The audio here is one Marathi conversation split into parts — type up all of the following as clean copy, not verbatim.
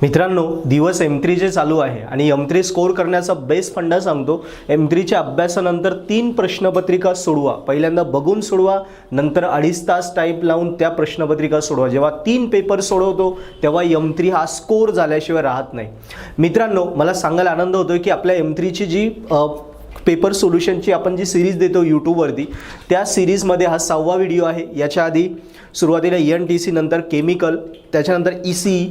मित्रांनो, दिवस M3 जे चालू आहे आणि M3 स्कोर करण्याचा बेस्ट फंडा सांगतो. M3च्या अभ्यासानंतर 3 प्रश्नपत्रिका सोडवा. पहिल्यांदा बघून सोडवा, नंतर 2.5 तास टाईप लावून त्या प्रश्नपत्रिका सोडवा. जेव्हा 3 पेपर सोडवतो तेव्हा M3 हा स्कोर झाल्याशिवाय राहत नाही. मित्रांनो, मला सांगायला आनंद होतोय की आपल्या M3ची जी पेपर सोल्युशनची आपण जी सिरीज देतो यूट्यूबवरती, त्या सिरीजमध्ये हा 6वा व्हिडिओ आहे. याच्या आधी सुरुवातीला ENTC, नंतर केमिकल, त्याच्यानंतर ECE,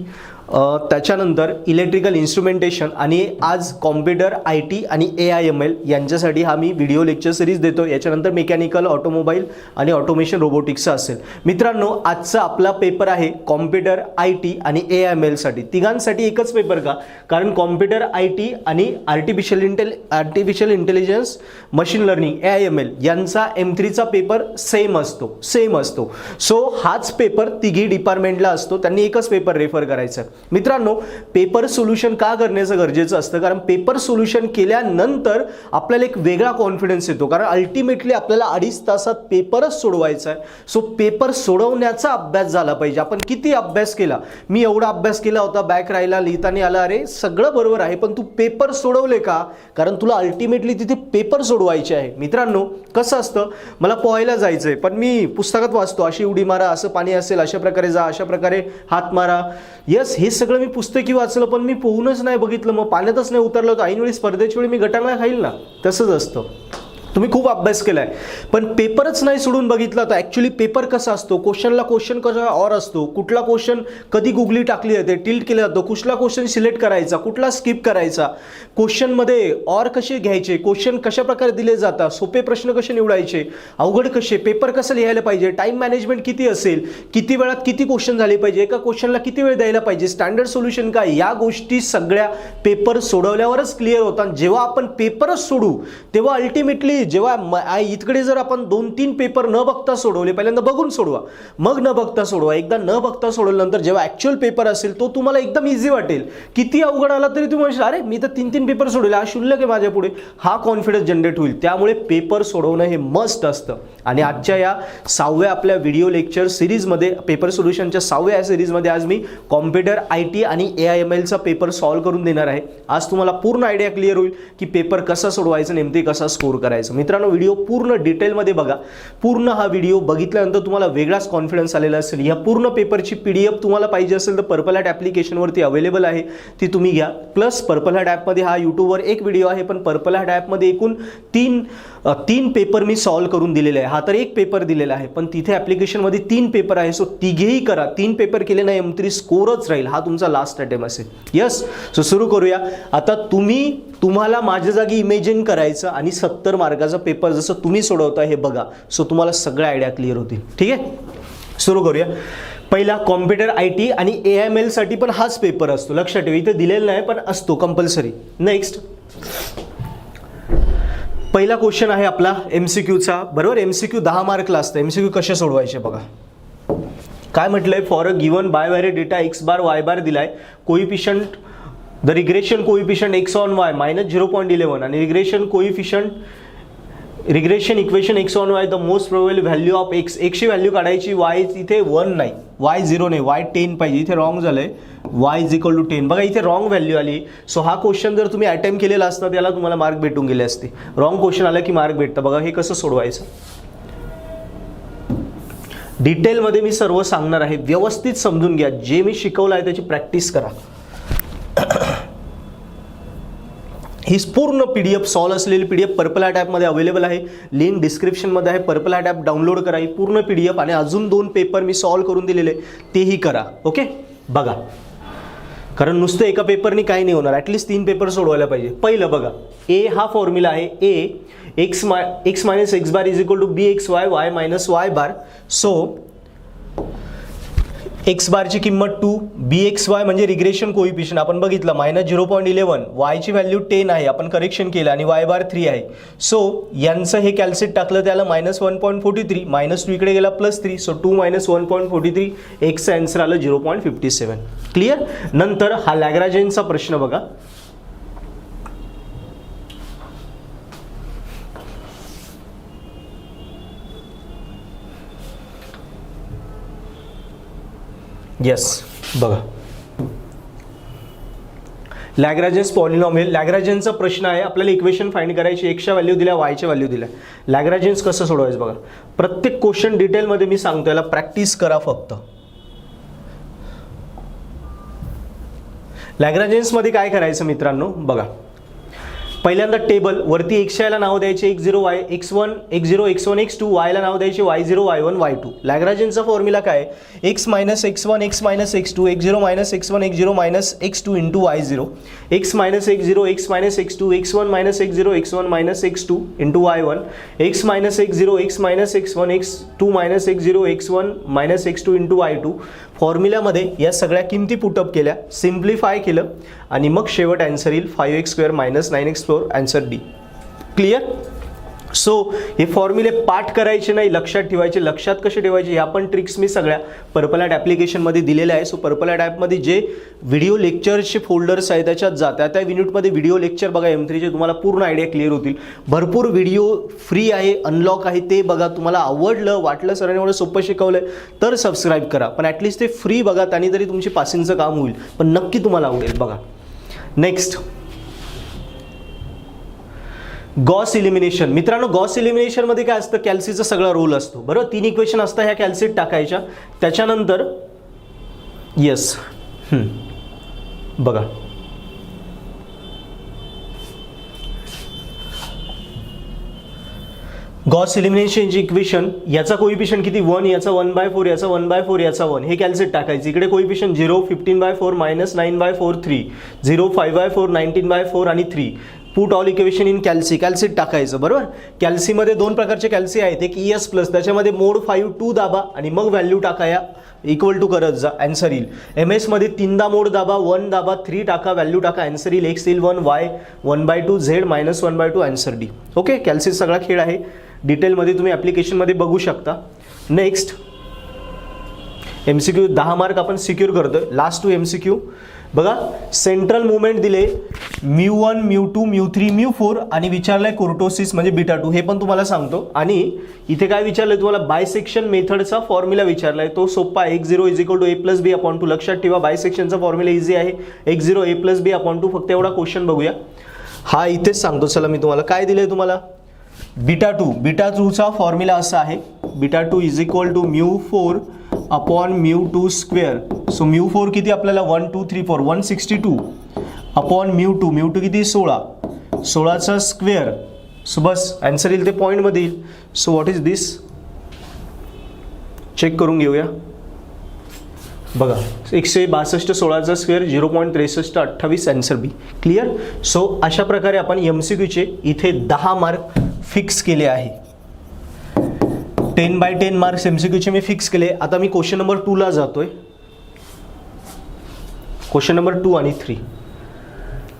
त्याच्यानंतर इलेक्ट्रिकल इन्स्ट्रुमेंटेशन आणि आज कॉम्प्युटर IT आणि AIML यांच्यासाठी हा मी व्हिडिओ लेक्चर सिरीज देतो. याच्यानंतर मेकॅनिकल, ऑटोमोबाईल आणि ऑटोमेशन रोबोटिक्सचा असेल. मित्रांनो, आजचा आपला पेपर आहे कॉम्प्युटर IT आणि AIML साठी. तिघांसाठी एकच पेपर का? कारण कॉम्प्युटर IT आणि artificial intelligence, machine learning, AIML यांचा M3चा पेपर सेम असतो. सो हाच पेपर तिघी डिपार्टमेंटला असतो. त्यांनी एकच पेपर रेफर करायचा. मित्रांनो, पेपर सोल्युशन का करण्याचं गरजेचं असतं? कारण पेपर सोल्युशन केल्यानंतर आपल्याला एक वेगळा कॉन्फिडन्स येतो. कारण अल्टिमेटली आपल्याला 2.5 तासात पेपरच सोडवायचा आहे. सो पेपर सोडवण्याचा अभ्यास झाला पाहिजे. आपण किती अभ्यास केला? मी एवढा अभ्यास केला होता, बॅक राहिला, लिहिताना आला, अरे सगळं बरोबर आहे, पण तू पेपर सोडवले का? कारण तुला अल्टिमेटली तिथे पेपर सोडवायचे आहे. मित्रांनो, कसं असतं, मला पोहायला जायचंय पण मी पुस्तकात वाचतो, अशी उडी मारा, असं पाणी असेल, अशा प्रकारे जा, अशा प्रकारे हात मारा. यस, हे सगळं मी पुस्तकी वाचलं, पण मी पोहूनच नाही बघितलं, मग पाण्यातच नाही उतरलं, तर ऐनवेळी स्पर्धेच्या वेळी मी गटांगळा खाईल ना. तसंच असतं. तुम्ही खूप अभ्यास केलाय पण पेपरच नाही सोडून बघितला तर ॲक्च्युली पेपर कसा असतो, क्वेश्चनला क्वेश्चन कसा ऑर असतो, कुठला क्वेश्चन कधी गुगली टाकली जाते, टिल्ट केला जातो, कुठला क्वेश्चन सिलेक्ट करायचा, कुठला स्किप करायचा, क्वेश्चनमध्ये ऑर कसे घ्यायचे, क्वेश्चन कशा प्रकारे दिले जातात, सोपे प्रश्न कसे निवडायचे, अवघड कसे, पेपर कसं लिहायला पाहिजे, टाइम मॅनेजमेंट किती असेल, किती वेळात किती क्वेश्चन झाले पाहिजे, एका क्वेश्चनला किती वेळ द्यायला पाहिजे, स्टँडर्ड सोल्युशन काय, या गोष्टी सगळ्या पेपर सोडवल्यावरच क्लिअर होतात. जेव्हा आपण पेपरच सोडू तेव्हा अल्टिमेटली जेव्हा इकडे जर आपण 2-3 पेपर न बघता सोडवले, पहिल्यांदा बघून सोडवा, मग न बघता सोडवा, एकदा न बघता सोडवल्यानंतर जेव्हा ॲक्च्युअल पेपर असेल तो तुम्हाला एकदम इझी वाटेल. किती अवघड आला तरी तुम्ही म्हणशाल, अरे मी तर 3 पेपर सोडवले, हा शुल्लक आहे माझ्या पुढे. हा कॉन्फिडन्स जनरेट होईल. त्यामुळे पेपर सोडवणं हे मस्ट असतं. आणि आजच्या या 6व्या आपल्या व्हिडिओ लेक्चर सिरीजमध्ये, पेपर सोल्युशनच्या 6व्या सिरीजमध्ये आज मी कॉम्प्युटर IT आणि AIMLचा पेपर सॉल्व्ह करून देणार आहे. आज तुम्हाला पूर्ण आयडिया क्लिअर होईल की पेपर कसा सोडवायचा, नेमके कसा स्कोर करायचं. मित्रांनो, व्हिडिओ पूर्ण डिटेलमध्ये बघा. पूर्ण हा व्हिडिओ बघितल्यानंतर तुम्हाला वेगळाच कॉन्फिडन्स आलेला असेल. या पूर्ण पेपरची PDF तुम्हाला पाहिजे असेल तर पर्पल हॅट ॲप्लिकेशनवरती अवेलेबल आहे, ती तुम्ही घ्या. प्लस पर्पल हॅट ॲपमध्ये हा यूट्यूबवर एक व्हिडिओ आहे, पण पर्पल हॅट ॲपमध्ये एकूण 3 पेपर मी सॉल्व्ह करून दिलेले आहे. हा तर एक पेपर दिलेला आहे, पण तिथे ॲप्लिकेशनमध्ये 3 पेपर आहे. सो तिघेही करा. 3 पेपर केले नाही M3 स्कोरच राहील. हा तुमचा लास्ट अटेम्प्ट असेल. यस, सो सुरू करूया. आता तुम्हाला माझ्या जागी इमेजिन करायचं आणि 70 मार्काचा पेपर जसं तुम्ही सोडवता हे बघा. सो तुम्हाला सगळ्या आयडिया क्लिअर होतील. ठीक आहे, सुरू करूया. पहिला कॉम्प्युटर IT आणि AIML साठी पण हाच पेपर असतो. लक्षात ठेवा, इथे दिलेला नाही पण असतो कंपल्सरी. नेक्स्ट, पहिला क्वेश्चन आहे आपला MCQचा. बरोबर, MCQ 10 मार्कला असतं. MCQ कसे सोडवायचे बघा. काय म्हटलंय, for a given bivariate data x bar y bar दिलाय, coefficient the regression coefficient x on y -0.11 आणि regression equation x on y the most probable value of x. x ची व्हॅल्यू काढायची, y इथे 1 नाही, y 0 नाही, y 10 पाहिजे. इथे रॉंग झालंय, y = 10. बघा इथे रॉंग व्हॅल्यू आली. सो हा क्वेश्चन जर तुम्ही अटेम्प्ट केलेला असता त्याला तुम्हाला मार्क भेटून गेले असते. रॉंग क्वेश्चन आला की मार्क भेटतं. बघा हे कसं सोडवायचं, डिटेलमध्ये मी सर्व सांगणार आहे. व्यवस्थित समजून घ्या. जे मी शिकवलं आहे त्याची प्रॅक्टिस करा. ही पूर्ण PDF सॉल्व असलेली PDF पर्पल हॅट ॲपमध्ये अवेलेबल आहे. लिंक डिस्क्रिप्शनमध्ये आहे. पर्पल हॅट ॲप डाउनलोड करा. ही पूर्ण PDF आणि अजून 2 पेपर मी सॉल्व करून दिलेले, तेही करा. ओके, बघा. कारण नुसतं एका पेपरनी काही नाही होणार, ॲटलिस्ट 3 पेपर सोडवायला पाहिजे. पहिलं बघा, A हा फॉर्म्युला आहे. A x - x bar = bxy y - y bar. So x बारची किंमत 2, bxy म्हणजे रिग्रेशन कोइफिशियंट आपण बघितलं -0.11, y ची व्हॅल्यू 10 आहे, आपण करेक्शन केलं, आणि y बार 3 आहे. सो यांचं हे कॅल्क्युलेट टाकलं त्याला -1.43, -2 इकडे गेला +3. सो 2 - 1.43, x आन्सर आलं 0.57. क्लिअर. नंतर हा लॅग्रांजचा प्रश्न बघा. यस, बघा लॅग्रांजेस पॉलिनॉमियल, लॅग्रांजेसचा प्रश्न आहे, आपल्याला इक्वेशन फाइंड करायची, एक्सच्या व्हॅल्यू दिल्या, वायच्या व्हॅल्यू दिल्या. लॅग्रांजेस कसं सोडवायचं बघा, प्रत्येक क्वेश्चन डिटेलमध्ये मी सांगतो, याला प्रॅक्टिस करा फक्त. लॅग्रांजेसमध्ये काय करायचं मित्रांनो बघा, पहिल्यांदा टेबल वरती एक्सला नाव द्यायचे x0 y x1 x0 x1 x2, वायला नाव द्यायचे y0 y1 y2. लॅग्रांजेसचा फॉर्म्युला काय, x minus x1 x minus x2 x0 minus x1 x0 minus x2 into y0, x minus x0 x minus x2 x1 minus x0 x1 minus x2 into y1, x minus x0 x minus x1 x2 minus x0 x1 minus x2 into y2. फॉर्म्युल्यामध्ये या सगळ्या किमती पुटअप केल्या, सिम्प्लिफाय केलं आणि मग शेवट आन्सर येईल 5x² minus 9x4, answer D. Clear. So हे फॉर्म्युले पाठ करायचे नाही, लक्षात ठेवायचे. लक्षात कसे ठेवायचे ह्या पण ट्रिक्स मी सगळ्या पर्पल ॲट ॲप्लिकेशनमध्ये दिलेल्या आहे. सो पर्पल ॲट ॲपमध्ये जे व्हिडिओ लेक्चरचे फोल्डर्स आहेत त्याच्यात जात्या, त्या युनिटमध्ये व्हिडिओ लेक्चर बघा M3चे, तुम्हाला पूर्ण आयडिया क्लिअर होतील. भरपूर व्हिडिओ फ्री आहे, अनलॉक आहे, ते बघा. तुम्हाला आवडलं वाटलं सरांनी एवढं सोपं शिकवलं तर सबस्क्राईब करा, पण ॲटलिस्ट ते फ्री बघा, त्याने तरी तुमची पासिंगचं काम होईल, पण नक्की तुम्हाला आवडेल बघा. Next, Gauss elimination. मित्रांनो गॉस इलिमिनेशन मध्ये काय असतं, कॅल्सीचा सगळा रोल असतो बरोबर. 3 इक्वेशन असतात, ह्या कॅल्सीत टाकायच्या, त्याच्यानंतर येस बघा गॉस इलिमिनेशनची इक्वेशन, याचा कोइफिशियंट किती 1, याचा 1/4, याचा 1/4, याचा 1, हे कॅल्सीत टाकायचं. इकडे कोइफिशियंट 0, 15/4 मायनस 9/4 3, 0, 5/4 19/4 आणि 3. पुट ऑल इक्वेशन इन कॅल्सी, कॅल्सीत टाकायचं बरोबर. कॅल्सीमध्ये 2 प्रकारचे कॅल्सी आहेत, एक ES प्लस, त्याच्यामध्ये मोड 5 2 दाबा आणि मग व्हॅल्यू टाकाया, इक्वल टू करत जा, आन्सर येईल. MS मध्ये 3दा मोड दाबा, 1 दाबा, 3 टाका, व्हॅल्यू टाका, आन्सर येईल. X येईल 1, Y 1/2, Z minus 1/2, answer D. Okay, कॅल्सी सगळा खेळ आहे, डिटेलमध्ये तुम्ही ॲप्लिकेशनमध्ये बघू शकता. नेक्स्ट MCQ 10 मार्क आपण सिक्युअर करतोय. लास्ट 2 MCQ बघा, सेंट्रल मुवमेंट दिले μ1 μ2 μ3 μ4 आणि विचारलंय कोर्टोसिस म्हणजे β2, हे पण तुम्हाला सांगतो. आणि इथे काय विचारलंय तुम्हाला, बायसेक्शन मेथडचा फॉर्म्युला विचारलाय, तो सोपा आहे. x0 = a+b/2. लक्षात ठेवा, बायसेक्शनचा फॉर्म्युला इझी आहे, x0 a+b/2. फक्त एवढा क्वेश्चन बघूया, हा इथेच सांगतो. चला मी तुम्हाला काय दिलंय, तुम्हाला β2चा फॉर्म्युला असा आहे, β2 = μ4 अपॉन μ2 स्क्वेअर. सो μ4 किती आपल्याला 1 2 3 4 162 अपॉन μ2 किती 16, 16चा स्क्वेअर. सो बस आन्सर येईल, ते पॉईंटमध्ये येईल. So what is this, check करून घेऊया बघा, 162 16चा square 0.6328, answer B. Clear. So अशा प्रकारे आपण MCQचे इथे 10 मार्क फिक्स केले आहे. 10/10 मार्क्स MCQचे मी फिक्स केले. आता मी क्वेश्चन नंबर 2 ला जातोय. क्वेश्चन नंबर 2 आणि 3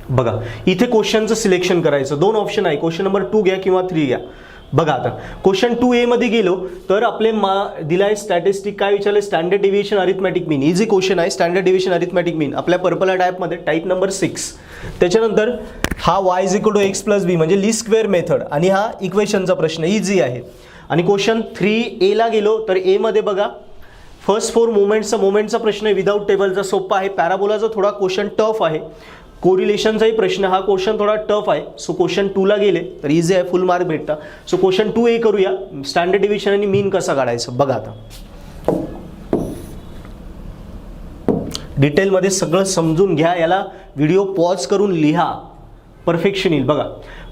बघा, इथे क्वेश्चनचं सिलेक्शन करायचं. 2 ऑप्शन आहे, क्वेश्चन नंबर 2 घ्या किंवा 3 घ्या. बघा आता क्वेश्चन 2A मध्ये गेलो तर आपले दिलाय स्टॅटिस्टिक, काय विचारले, स्टँडर्ड डिव्हिएशन अरिथमॅटिक मीन. इझी क्वेश्चन आहे, स्टँडर्ड डिव्हिएशन अरिथमॅटिक मीन आपल्या पर्पल टाईपमध्ये, टाईप नंबर 6. त्याच्यानंतर हा y = x+b म्हणजे लीस्ट स्क्वेअर मेथड, आणि हा इक्वेशनचा प्रश्न इझी आहे. आणि क्वेश्चन 3A ला गेलो तर A मध्ये बघा, फर्स्ट 4 मोमेंटचा प्रश्न आहे, विदाऊट टेबलचा सोपा आहे. पॅराबोलाचा थोडा क्वेश्चन टफ आहे. कोरिलेशनचाही प्रश्न, हा क्वेश्चन थोडा टफ आहे. सो क्वेश्चन 2 ला गेले तर इझी आहे, फुल मार्क भेटतात. सो क्वेश्चन 2A करूया, स्टँडर्ड डिव्हिएशन आणि मीन कसा काढायचं बघा. आता डिटेलमध्ये सगळं समजून घ्या, याला व्हिडिओ पॉज करून लिहा, परफेक्शन येईल. बघा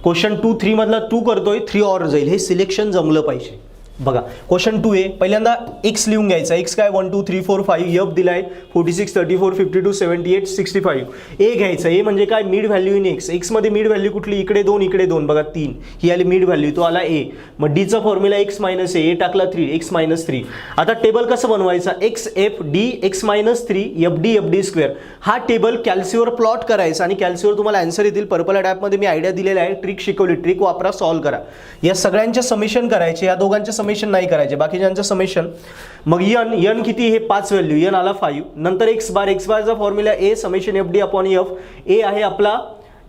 क्वेश्चन 2 3 मधला 2 करतोय, 3 ऑर जाईल, हे सिलेक्शन जमलं पाहिजे. बघा क्वेश्चन 2A, पहिल्यांदा x लिहून घ्यायचा. x काय 1 2 3 4 5, यप दिलाय 46 34 52 78 65. a घ्यायचा, a म्हणजे काय, मिड व्हॅल्यू इन x मध्ये मिड व्हॅल्यू कुठली, इकडे 2 इकडे 2 बघा 3, ही आली मिड व्हॅल्यू, तो आला a. मग d चा फॉर्म्युला x - a टाकला 3 x - 3. आता टेबल कसं बनवायचा, x f d x - 3 f d square. हा टेबल कॅल्सीवर प्लॉट करायचा आणि कॅल्सीवर तुम्हाला आन्सर येतील. पर्पल ॲपमध्ये मी आयडिया दिलेला आहे, ट्रिक शिकवली, ट्रिक वापरा, सॉल्व्ह करा. या सगळ्यांचे समेशन करायचे, या दोघांचे समेशन नाही करायचे, बाकीच्यांचं समेशन. मग n किती, हे 5 व्हॅल्यू, n आला 5. नंतर x बारचा formula a summation fd upon f. a आहे आपला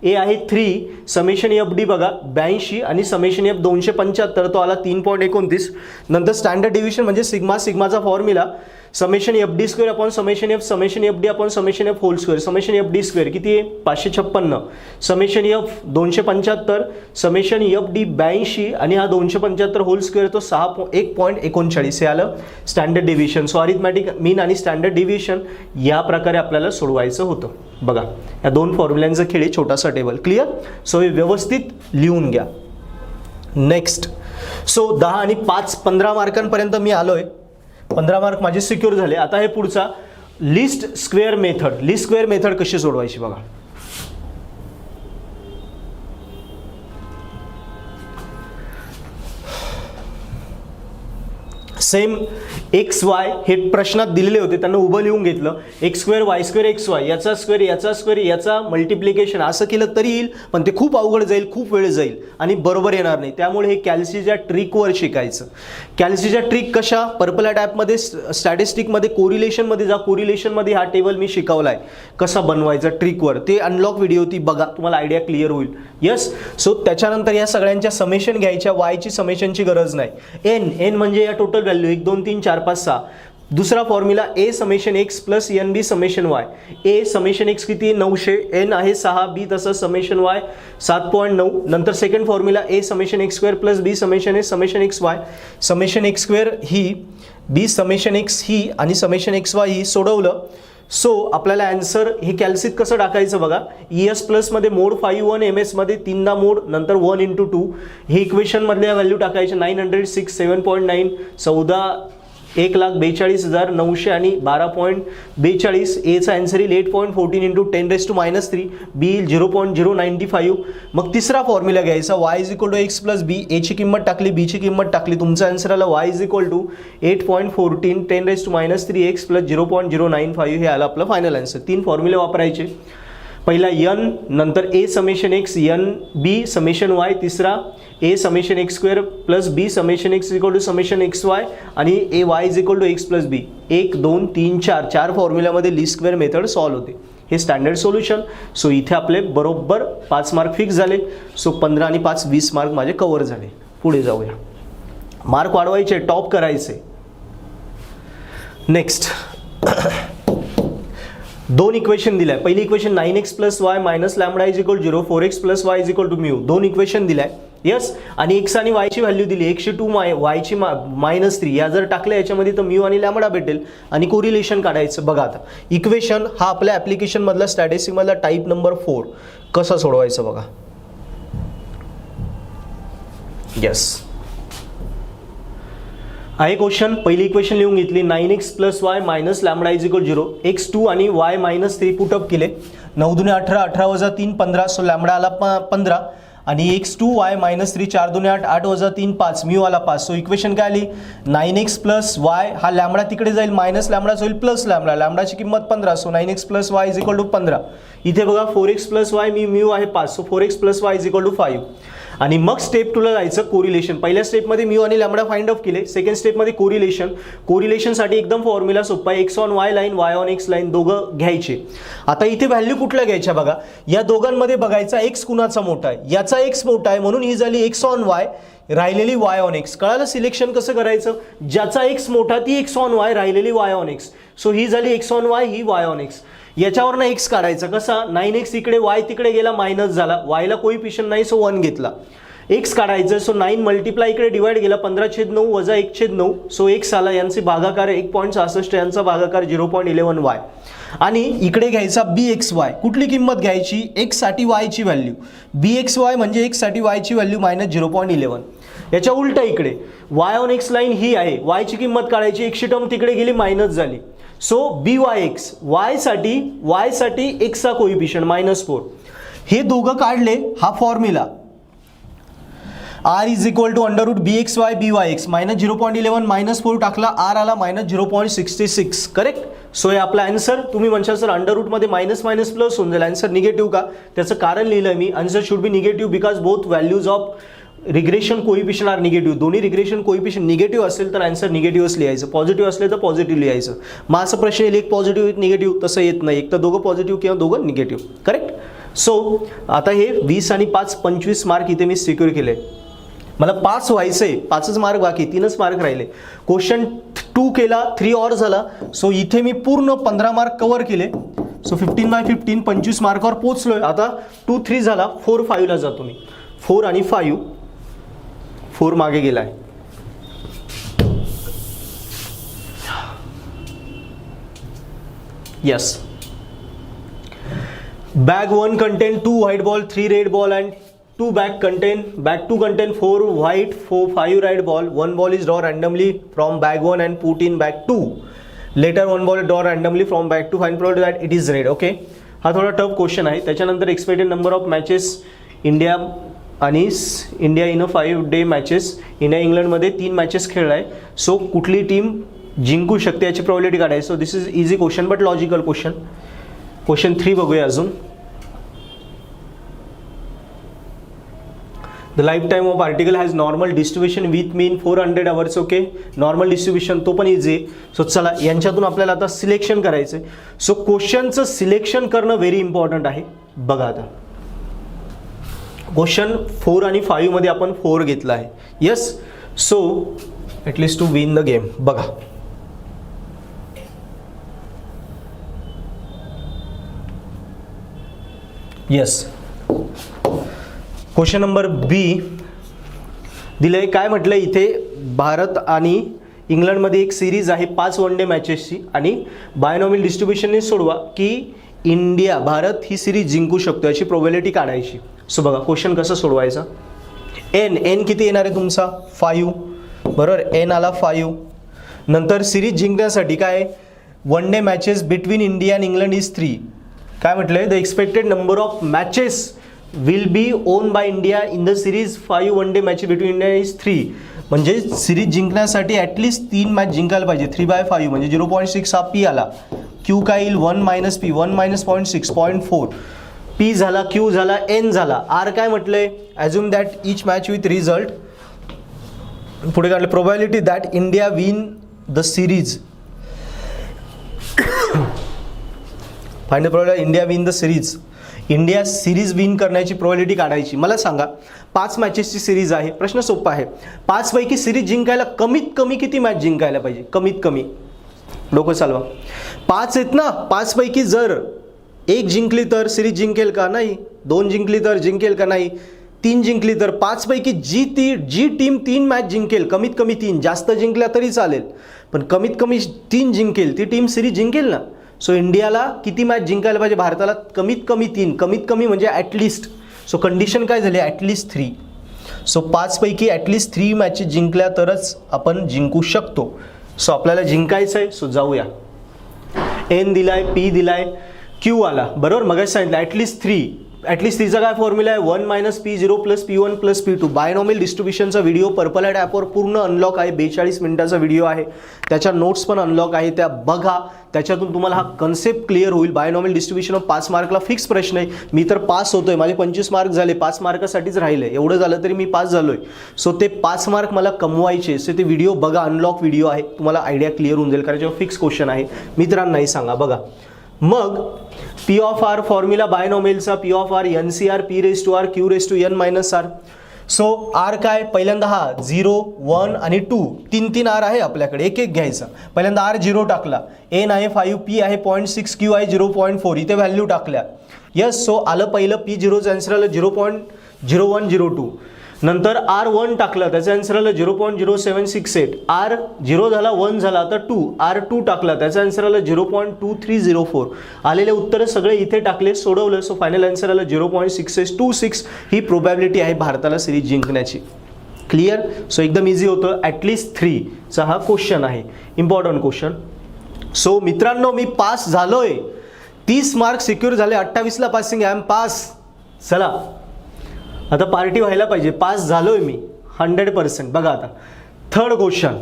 ए आहे 3, समेशन एफ डी बघा 82 आणि समेशन एफ 275, तो आला 3.29. नंतर स्टँडर्ड डिव्हिजन म्हणजे सिग्माचा formula summation F D square upon summation F D upon summation F whole square. Summation F D square किती आहे 556, summation F 275, summation F D 82 आणि हा 275 होल स्क्वेअर तो 1.39 हे आलं स्टँडर्ड डिव्हिजन. सो अरिथमॅटिक मीन आणि स्टँडर्ड डिव्हिजन या प्रकारे आपल्याला सोडवायचं होतं. बघा या दोन फॉर्म्युल्यांचा खेळ आहे, छोटासा टेबल. क्लिअर? सो हे व्यवस्थित लिहून घ्या. नेक्स्ट, सो 10 आणि 5 15 मार्कांपर्यंत मी आलोय. 15 मार्क माझे सिक्युअर झाले. आता हे पुढचा लिस्ट स्क्वेअर मेथड कशी सोडवायची बघा. सेम एक्स वाय हे प्रश्नात दिलेले होते, त्यांना उभं लिहून घेतलं. X square Y square x Y, याचा स्क्वेअर याचा मल्टिप्लिकेशन असं केलं तरी येईल, पण ते खूप अवघड जाईल, खूप वेळ जाईल आणि बरोबर येणार नाही. त्यामुळे हे कॅल्सीच्या ट्रिकवर शिकायचं. कॅल्सीच्या ट्रिक कशा? पर्पल ॲपमध्ये स्टॅटिस्टिकमध्ये कोरिलेशनमध्ये जा. कोरिलेशनमध्ये हा टेबल मी शिकवलाय कसा बनवायचा ट्रिकवर. ते अनलॉक व्हिडिओ ती बघा, तुम्हाला आयडिया क्लिअर होईल. येस. सो त्याच्यानंतर या सगळ्यांच्या समेशन घ्यायच्या. वायची समेशनची गरज नाही. एन म्हणजे या टोटल व्हॅल्यू 1 2 3 4 5 6. दुसरा formula A summation x plus N be summation Y. A summation x किती 900, एन आहे 6, बी तसं समेशन वाय 7.9. नंतर second formula A summation X square plus B summation X Y. Summation X square ही, बी समेशन एक्स ही आणि समेशन एक्स वाय ही सोडवलं. सो आपल्याला आन्सर हे कॅल्सीत कसं टाकायचं बघा. ES प्लसमध्ये मोड 5 MS मध्ये 3दा मोड, नंतर 1 × 2 हे इक्वेशनमधल्या व्हॅल्यू टाकायचे. 906 7.9 14,42,900 आणि 12.42. एचा आन्सर येईल 8.14 × 10⁻³ बी 0.095. मग तिसरा फॉर्म्युला घ्यायचा. y = x + b. एची किंमत टाकली, बीची किंमत टाकली, तुमचा आन्सर आला y = 8.14 10⁻³ x + 0.095 हे आलं आपलं फायनल आन्सर. 3 फॉर्म्युले वापरायचे. पहिला n, नंतर a summation x, n b summation y, तिसरा a summation x square plus b summation x = summation x y आणि a y = x + b. 1 2 3 4 4 फॉर्म्युल्यामध्ये list square method solve होते. हे स्टँडर्ड सोल्युशन. सो इथे आपले बरोबर 5 मार्क फिक्स झाले. सो 15 आणि 5 20 मार्क माझे कव्हर झाले. पुढे जाऊया. मार्क वाढवायचे, टॉप करायचे. नेक्स्ट 2 इक्वेशन दिलाय. पहिली equation 9x + y - λ = 0, 4x + y = μ. 2 equation दिलाय. यस. आणि x आणि y ची व्हॅल्यू दिली. x ची 2 y ची -3. या जर टाकल्या याच्यामध्ये तर μ आणि λ भेटेल आणि कोरिलेशन काढायचं. बघा आता इक्वेशन हा आपल्या ॲप्लिकेशन मधला स्टॅटिस्टिक मधला टाईप नंबर 4 कसा सोडवायचं बघा. यस आहे क्वेश्चन. पहिली इक्वेशन लिहून घेतली. 9x + y - λ = 0, x 2 आणि y -3 पुटअप केले. 9 2 18, 18 - 3 15. सो लॅम्बडा आला 15 आणि x2 y -3 4 2 8 8 - 3 5 μ आला 5. सो इक्वेशन काय आली 9x + y, हा लॅम्बडा तिकडे जाईल मायनस लॅम्बडाच होईल प्लस लॅम्बडा. लॅम्बडाची किंमत 15. So 9x + y = 15. इथे बघा 4x + y μ आहे 5. So 4x + y = 5. आणि मग स्टेप 2 ला जायचं कोरिलेशन. पहिल्या स्टेपमध्ये μ आणि लॅम्बडा फाइंड आउट केले. सेकंड स्टेपमध्ये कोरिलेशनसाठी एकदम फॉर्म्युला सोपा आहे. x on y line, y on x line दोघं घ्यायचे. आता इथे व्हॅल्यू कुठल्या घ्यायच्या बघा. या दोघांमध्ये बघायचा x कुणाचा मोठा आहे. याचा x मोठा आहे म्हणून ही झाली x ऑन y, राहिलेली y ऑन x. कळालं सिलेक्शन कसं करायचं. ज्याचा x मोठा ती x ऑन y, राहिलेली y ऑन x. सो ही झाली x on y, he y on x. याच्यावरनं x काढायचा कसा. 9x इकडे, y तिकडे गेला, मायनस झाला. y ला कोइफिशियंट नाही सो 1 घेतला. x काढायचं. सो 9 मल्टिप्लाय इकडे डिवाइड गेला 15/9 वजा 1/9. सो x आला. यांचे भागाकार 1.66, यांचा भागाकार 0.11y. आणि इकडे घ्यायचा bxy. कुठली किंमत घ्यायची. x साठी y ची व्हॅल्यू. bxy म्हणजे x साठी y ची व्हॅल्यू -0.11. याच्या उलट इकडे y ऑन x लाईन ही आहे. y ची किंमत काढायची. x ची टर्म तिकडे गेली, मायनस झाली. सो byx, y साठी x चा कोइफिशियंट -4. हे दोघं काढले. हा फॉर्म्युला r = √bxy byx -0.11 -4 टाकला, r आला -0.66. करेक्ट. सो हे आपला आन्सर. तुम्ही म्हणशाल सर अंडर मध्ये मायनस मायनस प्लस होऊन जाईल, आन्सर निगेटिव्ह का. त्याचं कारण लिहिलंय मी. Answer should be negative because both values of regression coefficient are negative. दोन्ही रिग्रेशन कोइफिशियंट निगेटिव्ह असेल तर आन्सर निगेटिव्हच लिहायचं, पॉझिटिव्ह असले तर पॉझिटिव्ह लिहायचं. मग असं प्रश्न येईल एक पॉझिटिव्ह एक निगेटिव्ह, तसं येत नाही. एक तर दोघं पॉझिटिव्ह किंवा दोघं निगेटिव्ह. करेक्ट. सो आता हे 20 आणि 5 25 मार्क इथे मी सिक्युअर केले. मला 5 व्हायचे, 5च मार्क बाकी, 3च मार्क राहिले. क्वेश्चन 2 केला, 3 ऑर झाला. सो इथे मी पूर्ण 15 मार्क कव्हर केले. सो 15/15 25 मार्कावर पोहोचलोय. आता 2 3 झाला, 4 5 ला जातो मी. 4 आणि 5, 4 मागे गेलाय. Yes. Bag 1 contain 2 white ball, 3 red ball and 2 bag 2 contain 4 white, 5 red ball. 1 ball is drawn randomly from bag 1 and put in bag 2. Later 1 ball is drawn randomly from bag 2. Find probability that it is red. Okay. हा थोडा टफ क्वेश्चन आहे. त्याच्यानंतर expected number of matches India in a 5 day matches. India इंग्लंडमध्ये 3 मॅचेस खेळलाय. सो कुठली टीम जिंकू शकते याची प्रोबॅबिलिटी काढायची. So this is easy question but logical question. Question 3 बघूया अजून. The lifetime of article has normal distribution with mean 400 hours. Okay, normal distribution तो पण इझी. सो चला यांच्यातून आपल्याला आता सिलेक्शन करायचं. सो क्वेश्चनचं सिलेक्शन करणं व्हेरी इम्पॉर्टंट आहे. बघा आता क्वेश्चन 4 आणि 5 मध्ये आपण 4 घेतला आहे. Yes. So at least to win the game. बघा येस. क्वेश्चन नंबर बी दिलं आहे. काय म्हटलं इथे, भारत आणि इंग्लंडमध्ये एक सिरीज आहे 5 वन डे मॅचेसची आणि बायनॉमियल डिस्ट्रीब्युशनने सोडवा की भारत ही सिरीज जिंकू शकतो याची प्रोबॅबिलिटी काढायची. सो बघा क्वेश्चन कसं सोडवायचा. एन किती येणार आहे तुमचा 5, बरोबर. एन आला 5. नंतर सिरीज जिंकण्यासाठी काय, one day matches between India and England is 3. काय म्हटलंय, the expected number of matches will be own by India in the series 5 one day match between India is 3. म्हणजे सिरीज जिंकण्यासाठी ॲटलिस्ट 3 मॅच जिंकायला पाहिजे. 3/5 म्हणजे 0.6 हा पी आला. क्यू काय येईल 1 - पी, 1 - 0.6 0.4. पी झाला, क्यू झाला, एन झाला. आर काय म्हटलंय, assume that each match with result. पुढे काढलं probability that India win the series. Find the probability India win the series. India series win करण्याची प्रोबॅबिलिटी काढायची. मला सांगा 5 मॅचेसची सिरीज आहे. प्रश्न सोपा आहे. 5 पैकी सिरीज जिंकायला कमीत कमी किती मॅच जिंकायला पाहिजे, कमीत कमी. डोकं चालवा. 5 आहेत ना, 5 पैकी जर 1 जिंकली तर सिरीज जिंकेल का, नाही. 2 जिंकली तर जिंकेल का, नाही. 3 जिंकली तर 5 पैकी जी टीम 3 मॅच जिंकेल, कमीत कमी 3, जास्त जिंकल्या तरी चालेल पण कमीत कमी 3 जिंकेल ती टीम सिरीज जिंकेल ना. सो इंडियाला किती मॅच जिंकायला पाहिजे, भारताला कमीत कमी 3, कमीत कमी म्हणजे ॲटलिस्ट. सो कंडिशन काय झाली, ॲटलिस्ट 3. सो 5 पैकी ॲटलिस्ट 3 मॅचेस जिंकल्या तरच आपण जिंकू शकतो. सो आपल्याला जिंकायचं आहे. सो जाऊया. एन दिलाय, पी दिलाय, क्यू आला, बरोबर. मगाशी सांगितलं ॲटलिस्ट 3. ॲटलिस्ट 3चा काय फॉर्म्युला आहे, 1 - P0 + P1 + P2. बायनॉमियल डिस्ट्रीब्युशनचा व्हिडिओ पर्पल ॲट ॲपवर पूर्ण अनलॉक आहे. 42 मिनिटाचा व्हिडिओ आहे. त्याच्या नोट्स पण अनलॉक आहे, त्या बघा. त्याच्यातून तुम्हाला हा कन्सेप्ट क्लिअर होईल. बायनॉमियल डिस्ट्रीब्युशन 5 मार्कला फिक्स प्रश्न आहे. मी तर पास होतोय, माझे 25 मार्क झाले, 5 मार्कासाठीच राहिले. एवढं झालं तरी मी पास झालोय. सो ते 5 मार्क मला कमवायचे. सो ते व्हिडिओ बघा, अनलॉक व्हिडिओ आहे. तुम्हाला आयडिया क्लिअर होऊन जाईल कारण जेव्हा फिक्स क्वेश्चन आहे. मित्रांनाही सांगा बघा. मग पी ऑफ आर फॉर्म्युला बायनॉमियलचा, P of R NCR P⁻R Q⁻n-R. So R काय, पहिल्यांदा हा 0 1 आणि 2 3 आर आहे आपल्याकडे, एक एक घ्यायचा. पहिल्यांदा आर 0 टाकला, एन आहे 5, पी आहे 0.6, क्यू आहे 0.4. इथे व्हॅल्यू टाकल्या. यस. सो आलं पहिलं P0चं आन्सर आलं 0.0102. नंतर R1 टाकलं, त्याचं आन्सर आलं 0.0768. R0 झाला, 1 झाला, आता 2. R2 टाकला, त्याचं आन्सर आलं 0.2304. आलेले उत्तर सगळे इथे टाकले, सोडवलं. सो फायनल आन्सर आलं 0.6626. ही प्रोबॅबिलिटी आहे भारताला सिरीज जिंकण्याची. क्लिअर. सो एकदम इझी होतं. ॲटलिस्ट 3चा हा क्वेश्चन आहे, इम्पॉर्टंट क्वेश्चन. सो मित्रांनो मी पास झालोय. 30 मार्क सिक्युअर झाले. 28ला पासिंग, आय एम पास. चला आता पार्टी व्हायला पाहिजे. पास झालोय मी 100%. बघा आता थर्ड क्वेश्चन.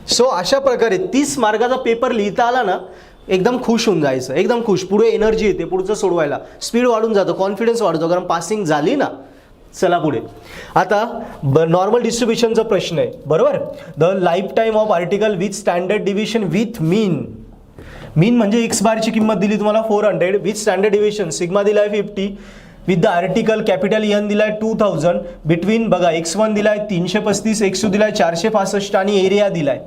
सो अशा प्रकारे 30 मार्काचा पेपर लिहिता आला ना, एकदम खुश होऊन जायचं, एकदम खुश. पुढे एनर्जी येते, पुढचं सोडवायला स्पीड वाढून जातं, कॉन्फिडन्स वाढतो कारण पासिंग झाली ना. चला पुढे. आता नॉर्मल डिस्ट्रीब्युशनचा प्रश्न आहे, बरोबर. The life time of article with standard division with mean. Mean म्हणजे एक्स बारची किंमत दिली तुम्हाला 400, विथ स्टँडर्ड डिव्हिजन सिग्मा दिला आहे 50. With the article capital N दिलाय 2000, बिटवीन बघा x1 दिलाय 335, x2 दिलाय 465 आणि एरिया दिलाय.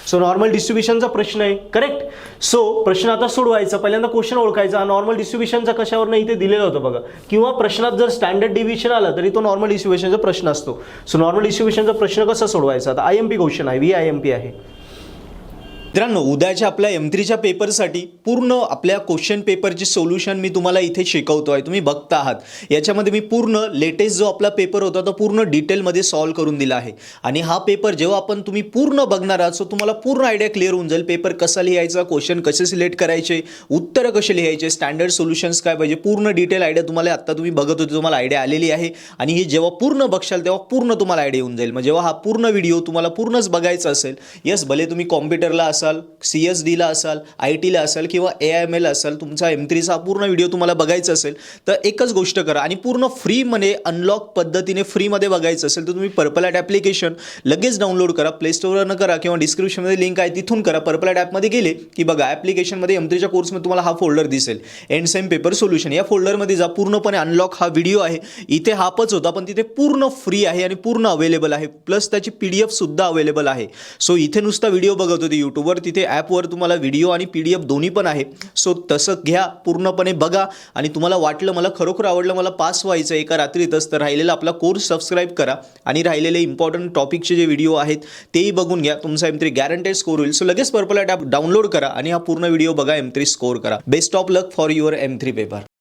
सो नॉर्मल डिस्ट्रीब्युशनचा प्रश्न आहे. करेक्ट. सो प्रश्न आता सोडवायचा. पहिल्यांदा क्वेश्चन ओळखायचा. नॉर्मल डिस्ट्रीब्युशनचा कशावर इथे दिलेलं होतं बघा, किंवा प्रश्नात जर स्टँडर्ड डिव्हिजन आला तरी तो नॉर्मल डिस्ट्रीब्युशनचा प्रश्न असतो. सो नॉर्मल डिस्ट्रीब्युशनचा प्रश्न कसा सोडवायचा. आता IMP क्वेश्चन आहे, VIMP आहे. मित्रांनो, उद्याच्या आपल्या M3च्या पेपरसाठी पूर्ण आपल्या क्वेश्चन पेपरचे सोल्युशन मी तुम्हाला इथे शिकवतोय. तुम्ही बघता आहात. याच्यामध्ये मी पूर्ण लेटेस्ट जो आपला पेपर होता तो पूर्ण डिटेलमध्ये सॉल्व्ह करून दिला आहे. आणि हा पेपर जेव्हा तुम्ही पूर्ण बघणार आहात, सो तुम्हाला पूर्ण आयडिया क्लिअर होऊन जाईल. पेपर कसा लिहायचा, क्वेश्चन कसे सिलेक्ट करायचे, उत्तरं कसे लिहायचे, स्टँडर्ड सोल्युशन्स काय पाहिजे, पूर्ण डिटेल आयडिया तुम्हाला आत्ता तुम्ही बघत होते तुम्हाला आयडिया आलेली आहे. आणि हे जेव्हा पूर्ण बघशाल तेव्हा पूर्ण तुम्हाला आयडिया येऊन जाईल. मग जेव्हा हा पूर्ण व्हिडिओ तुम्हाला पूर्णच बघायचा असेल, यस भले तुम्ही कॉम्प्युटरला असाल, CSDला असाल, IT ला असाल किंवा AIML असाल, तुमचा M3चा पूर्ण व्हिडिओ तुम्हाला बघायचा असेल तर एकच गोष्ट करा. आणि पूर्ण फ्रीमध्ये अनलॉक पद्धतीने फ्रीमध्ये बघायचं असेल तर तुम्ही पर्पल ॲट ॲप्लिकेशन लगेच डाउनलोड करा. प्ले स्टोअरवरनं करा किंवा डिस्क्रिप्शनमध्ये लिंक आहे तिथून करा. पर्पल ॲट ॲपमध्ये गेले की बघा ॲप्लिकेशनमध्ये M3च्या कोर्समध्ये तुम्हाला हा फोल्डर दिसेल, एंड सेम पेपर सोल्युशन. या फोल्डरमध्ये जा. पूर्णपणे अनलॉक हा व्हिडिओ आहे. इथे हापच होता पण तिथे पूर्ण फ्री आहे आणि पूर्ण अवेलेबल आहे. प्लस त्याची PDF सुद्धा अवेलेबल आहे. सो इथे नुसता व्हिडिओ बघत होते यूट्यूबवर, तिथे ॲपवर तुम्हाला व्हिडिओ आणि PDF दोन्ही पण आहे. सो तसं घ्या, पूर्णपणे बघा. आणि तुम्हाला वाटलं मला खरोखर आवडलं, मला पास व्हायचं एका रात्रीतच, तर राहिलेला आपला कोर्स सबस्क्राईब करा आणि राहिलेले इम्पॉर्टंट टॉपिकचे जे व्हिडिओ आहेत तेही बघून घ्या. तुमचा M3 गॅरंटेड स्कोर होईल. सो लगेच पर्पल ॲप डाउनलोड करा आणि हा पूर्ण व्हिडिओ बघा, M3 स्कोर करा. Best of luck for your M3 paper.